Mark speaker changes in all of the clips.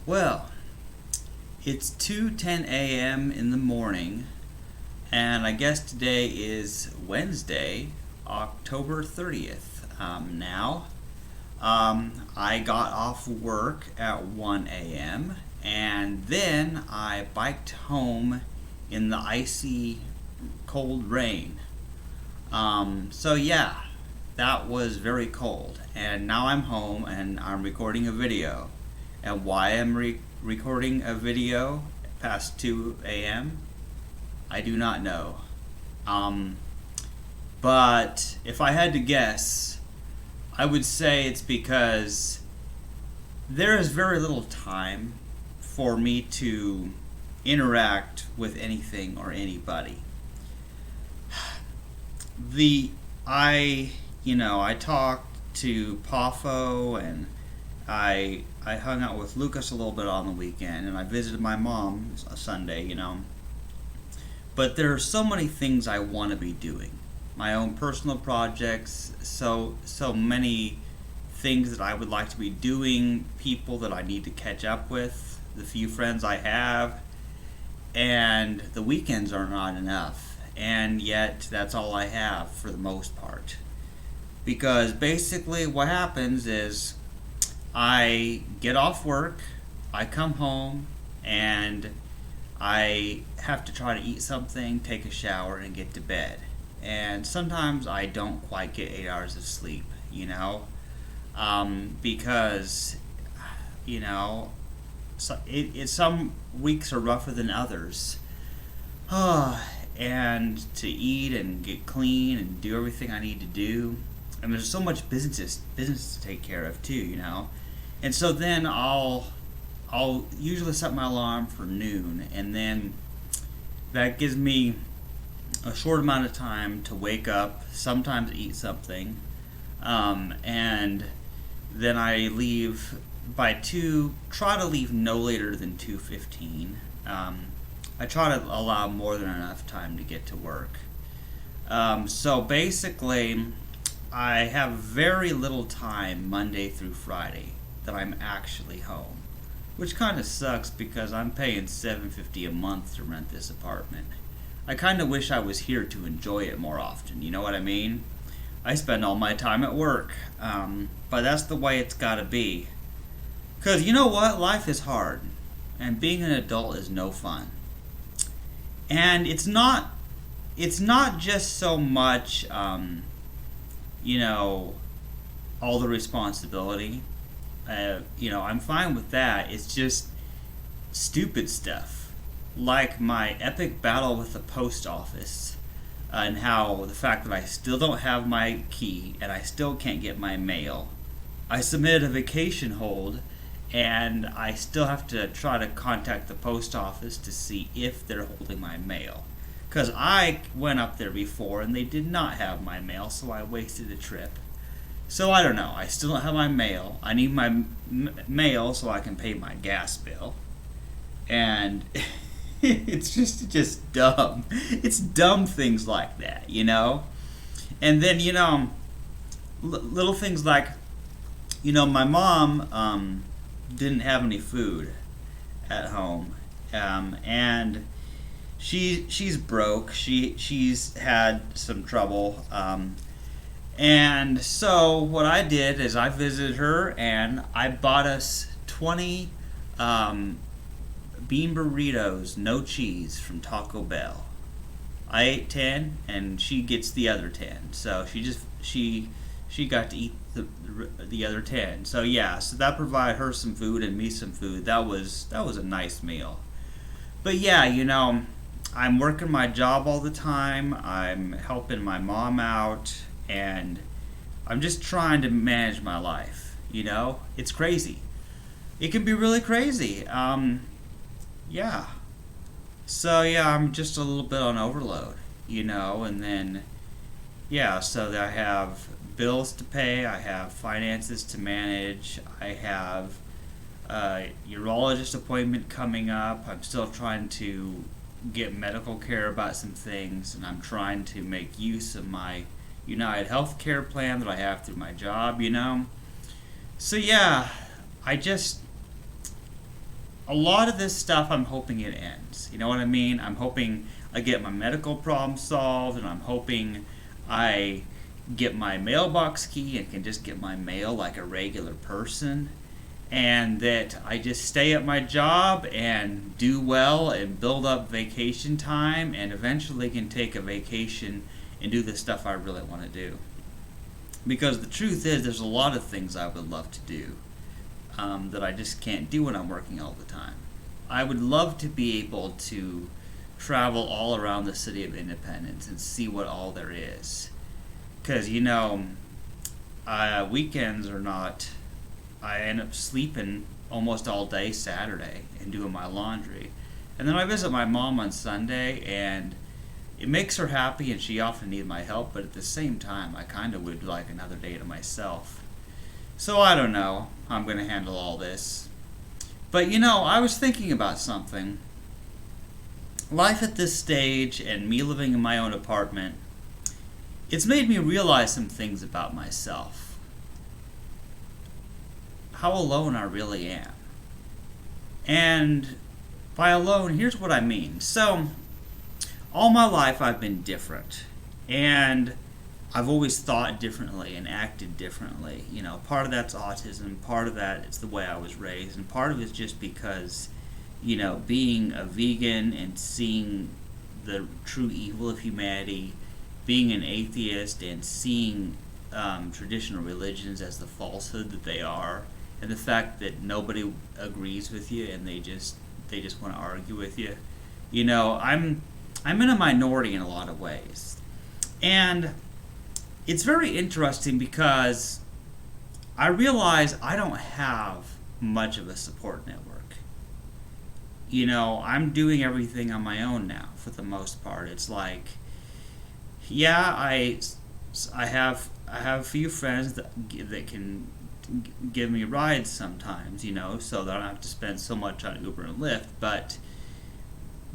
Speaker 1: Well, it's 2:10 a.m. in the morning, and I guess today is Wednesday, October 30th. I got off work at 1 a.m., and then I biked home in the icy, cold rain. Yeah, that was very cold. And now I'm home and I'm recording a video. And why I'm recording a video past 2 a.m., I do not know. Um, but if I had to guess, I would say it's because there is very little time for me to interact with anything or anybody. the I I talked to Pafo, and I hung out with Lucas a little bit on the weekend, and I visited my mom a Sunday. But there are so many things I want to be doing. My own personal projects, so many things that I would like to be doing, people that I need to catch up with, the few friends I have, and the weekends are not enough. And yet that's all I have for the most part. Because basically what happens is I get off work, I come home, and I have to try to eat something, take a shower, and get to bed. And sometimes I don't quite get 8 hours of sleep, because, you know, some weeks are rougher than others. And to eat and get clean and do everything I need to do. And there's so much business to take care of too. And so then I'll usually set my alarm for noon, and then that gives me a short amount of time to wake up, sometimes eat something, and then I leave by 2. Try to leave no later than 2:15. I try to allow more than enough time to get to work. So basically, I have very little time Monday through Friday that I'm actually home, which kind of sucks because I'm paying $750 a month to rent this apartment. I kind of wish I was here to enjoy it more often. You know what I mean? I spend all my time at work, but that's the way it's got to be. Cause you know what? Life is hard, and being an adult is no fun. And it's not just so much all the responsibility. I'm fine with that. It's just stupid stuff, like my epic battle with the post office, and how the fact that I still don't have my key and I still can't get my mail. I submitted a vacation hold, and I still have to try to contact the post office to see if they're holding my mail. Because I went up there before and they did not have my mail, so I wasted a trip. So I don't know. I still don't have my mail. I need my mail so I can pay my gas bill. And it's just dumb. It's dumb things like that. And then, little things like, my mom didn't have any food at home, and she's broke. She's had some trouble, and so what I did is I visited her and I bought us 20 bean burritos, no cheese, from Taco Bell. I ate 10, and she gets the other 10. So she got to eat the other 10. So yeah, so that provided her some food and me some food. That was a nice meal. But yeah, I'm working my job all the time. I'm helping my mom out, and I'm just trying to manage my life. It's crazy. It can be really crazy. Yeah. So yeah, I'm just a little bit on overload, and then yeah, so I have bills to pay, I have finances to manage, I have a urologist appointment coming up. I'm still trying to get medical care about some things, and I'm trying to make use of my United Healthcare plan that I have through my job. So yeah, I just a lot of this stuff, I'm hoping it ends. You know what I mean? I'm hoping I get my medical problem solved, and I'm hoping I get my mailbox key and can just get my mail like a regular person, and that I just stay at my job and do well and build up vacation time, and eventually can take a vacation and do the stuff I really want to do. Because the truth is, there's a lot of things I would love to do that I just can't do when I'm working all the time. I would love to be able to travel all around the city of Independence and see what all there is. Because, weekends are not, I end up sleeping almost all day Saturday and doing my laundry. And then I visit my mom on Sunday, and it makes her happy, and she often needs my help, but at the same time, I kind of would like another day to myself. So I don't know how I'm going to handle all this. But I was thinking about something. Life at this stage and me living in my own apartment, it's made me realize some things about myself. How alone I really am. And by alone, here's what I mean. So, all my life I've been different. And I've always thought differently and acted differently. Part of that's autism, part of that it's the way I was raised, and part of it's just because, being a vegan and seeing the true evil of humanity, being an atheist and seeing traditional religions as the falsehood that they are, and the fact that nobody agrees with you and they just want to argue with you. I'm in a minority in a lot of ways. And it's very interesting because I realize I don't have much of a support network. I'm doing everything on my own now for the most part. It's like, yeah, I have a few friends that can give me rides sometimes, so that I don't have to spend so much on Uber and Lyft. But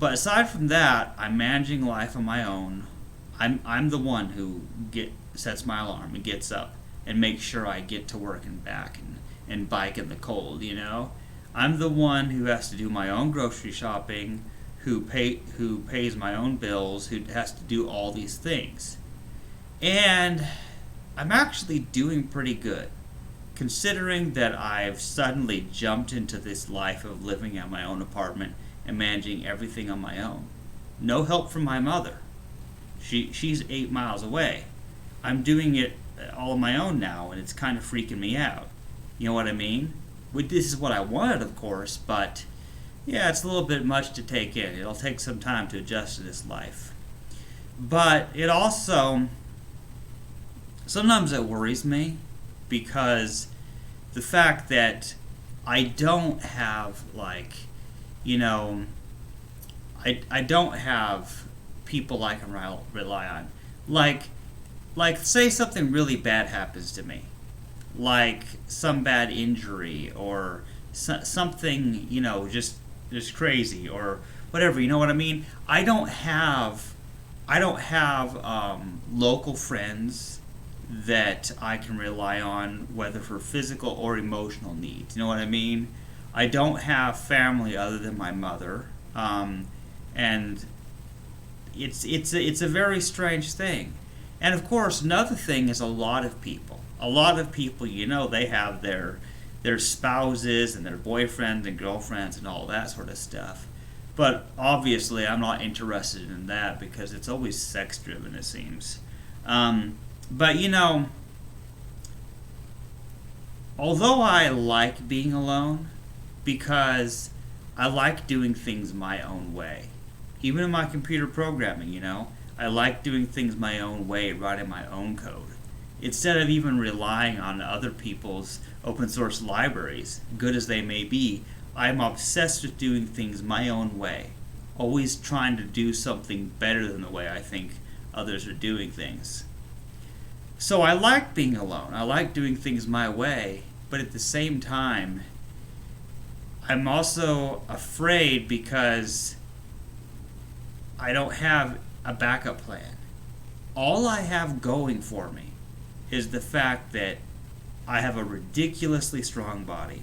Speaker 1: aside from that, I'm managing life on my own. I'm the one who sets my alarm and gets up and makes sure I get to work and back and bike in the cold. I'm the one who has to do my own grocery shopping, who pays my own bills, who has to do all these things. And I'm actually doing pretty good, considering that I've suddenly jumped into this life of living in my own apartment and managing everything on my own. No help from my mother. She's 8 miles away. I'm doing it all on my own now, and it's kind of freaking me out. You know what I mean? This is what I wanted, of course, but yeah, it's a little bit much to take in. It'll take some time to adjust to this life. But it also, sometimes it worries me, because the fact that I don't have, I don't have people I can rely on. Like, say something really bad happens to me, like some bad injury or something, just crazy or whatever. You know what I mean? I don't have local friends that I can rely on, whether for physical or emotional needs. You know what I mean? I don't have family other than my mother, and it's a very strange thing. And of course, another thing is a lot of people, they have their spouses and their boyfriends and girlfriends and all that sort of stuff. But obviously, I'm not interested in that because it's always sex driven, it seems. But although I like being alone, because I like doing things my own way, even in my computer programming, I like doing things my own way, writing my own code, instead of even relying on other people's open source libraries, good as they may be. I'm obsessed with doing things my own way, always trying to do something better than the way I think others are doing things. So I like being alone. I like doing things my way, but at the same time, I'm also afraid because I don't have a backup plan. All I have going for me is the fact that I have a ridiculously strong body.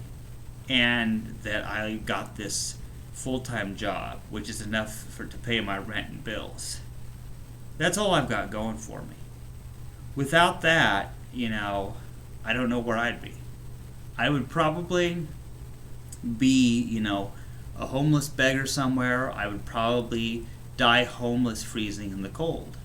Speaker 1: and that I got this full-time job, which is enough to pay my rent and bills. That's all I've got going for me. Without that, I don't know where I'd be. I would probably be, a homeless beggar somewhere. I would probably die homeless, freezing in the cold.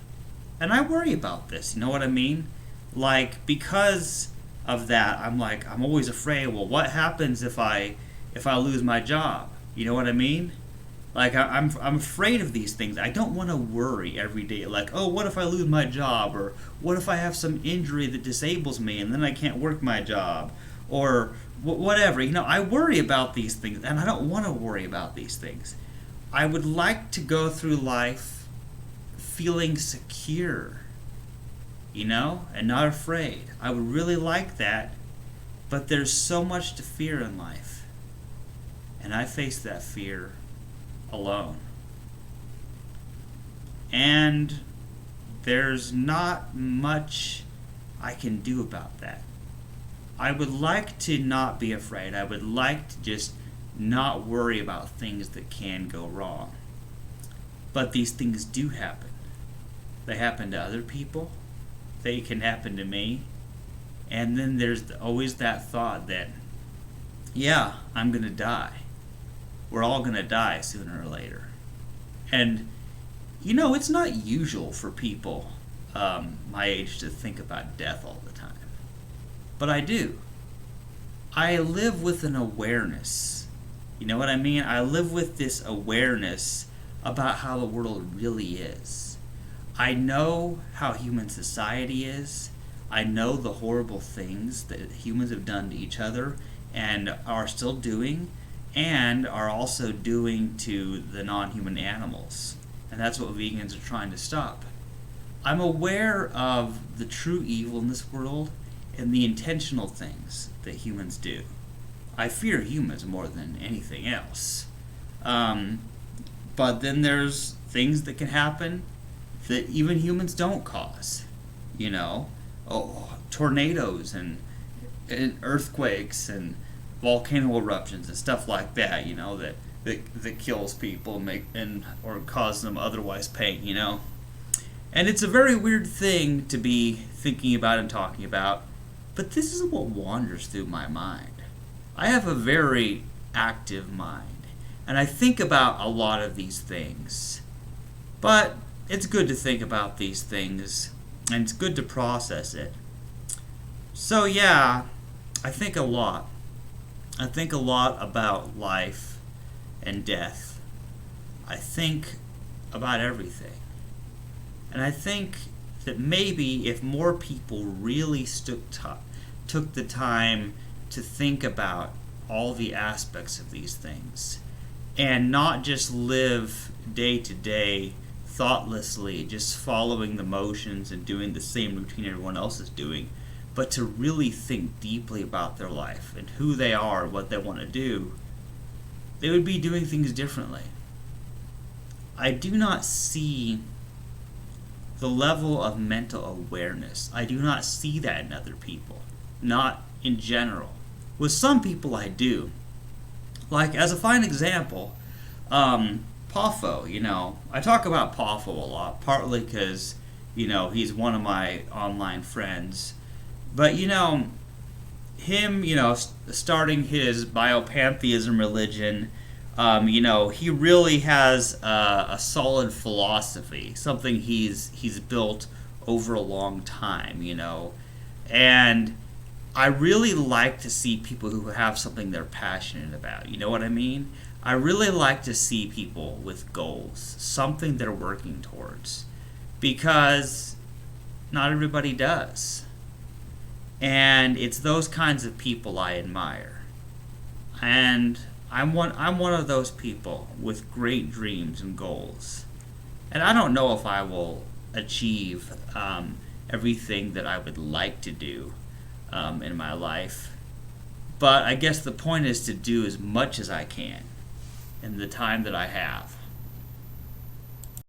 Speaker 1: And I worry about this, you know what I mean? Like, because of that, I'm always afraid, well, what happens if I lose my job? You know what I mean? Like, I'm afraid of these things. I don't want to worry every day. Like, oh, what if I lose my job? Or what if I have some injury that disables me and then I can't work my job? Or whatever. I worry about these things, and I don't want to worry about these things. I would like to go through life feeling secure, and not afraid. I would really like that, but there's so much to fear in life. And I face that fear alone. And there's not much I can do about that. I would like to not be afraid. I would like to just not worry about things that can go wrong. But these things do happen. They happen to other people. They can happen to me. And then there's always that thought that, yeah, I'm going to die. We're all going to die sooner or later. And, it's not usual for people my age to think about death all the time. But I do. I live with an awareness. You know what I mean? I live with this awareness about how the world really is. I know how human society is. I know the horrible things that humans have done to each other and are still doing, and are also doing to the non-human animals. And that's what vegans are trying to stop. I'm aware of the true evil in this world and the intentional things that humans do. I fear humans more than anything else. But then there's things that can happen that even humans don't cause. Tornadoes and earthquakes and volcano eruptions and stuff like that, that kills people or cause them otherwise pain, And it's a very weird thing to be thinking about and talking about, but this is what wanders through my mind. I have a very active mind, and I think about a lot of these things. But it's good to think about these things, and it's good to process it. So yeah, I think a lot. I think a lot about life and death. I think about everything. And I think that maybe if more people really took the time to think about all the aspects of these things and not just live day to day thoughtlessly, just following the motions and doing the same routine everyone else is doing, but to really think deeply about their life and who they are, what they want to do, they would be doing things differently. I do not see the level of mental awareness. I do not see that in other people, not in general. With some people I do. Like, as a fine example, Poffo, I talk about Poffo a lot, partly because, he's one of my online friends. But, him, starting his biopantheism religion, he really has a solid philosophy, something he's built over a long time, and I really like to see people who have something they're passionate about, you know what I mean? I really like to see people with goals, something they're working towards, because not everybody does. And it's those kinds of people I admire. And I'm one of those people with great dreams and goals. And I don't know if I will achieve everything that I would like to do in my life. But I guess the point is to do as much as I can in the time that I have.